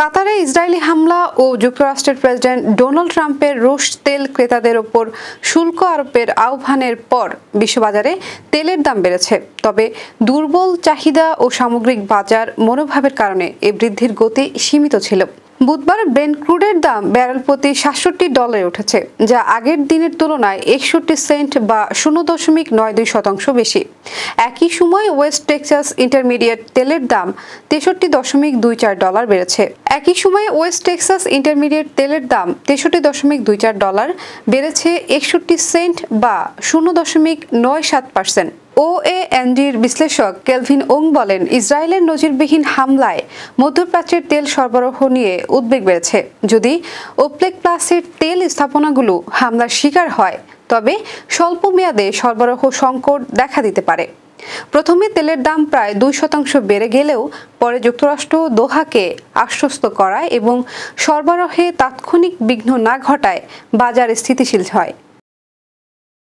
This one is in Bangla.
কাতারে ইসরায়েলি হামলা ও যুক্তরাষ্ট্রের প্রেসিডেন্ট ডোনাল্ড ট্রাম্পের রুশ তেল ক্রেতাদের ওপর শুল্ক আরোপের আহ্বানের পর বিশ্ববাজারে তেলের দাম বেড়েছে। তবে দুর্বল চাহিদা ও সামগ্রিক বাজার মনোভাবের কারণে এই বৃদ্ধির গতি সীমিত ছিল। বুধবার ব্রেন্ট ক্রুডের দাম ব্যারেল প্রতি $67 উঠেছে, যা আগের দিনের তুলনায় 61 সেন্ট বা 0.92% বেশি। একই সময় ওয়েস্ট টেক্সাস ইন্টারমিডিয়েট তেলের দাম $63.24 বেড়েছে। বেড়েছে 61 সেন্ট বা 0.97%। ওএনজির বিশ্লেষক কেলভিন ওং বলেন, ইসরায়েলের নজিরবিহীন হামলায় মধ্যপ্রাচ্যের তেল সরবরাহ নিয়ে উদ্বেগ বেড়েছে। যদি ওপেক প্লাসের তেল স্থাপনাগুলো হামলার শিকার হয়, তবে স্বল্প মেয়াদে সরবরাহ সংকট দেখা দিতে পারে। প্রথমে তেলের দাম প্রায় 2% বেড়ে গেলেও পরে যুক্তরাষ্ট্র দোহাকে আশ্বস্ত করায় এবং সরবরাহে তাৎক্ষণিক বিঘ্ন না ঘটায় বাজার স্থিতিশীল হয়।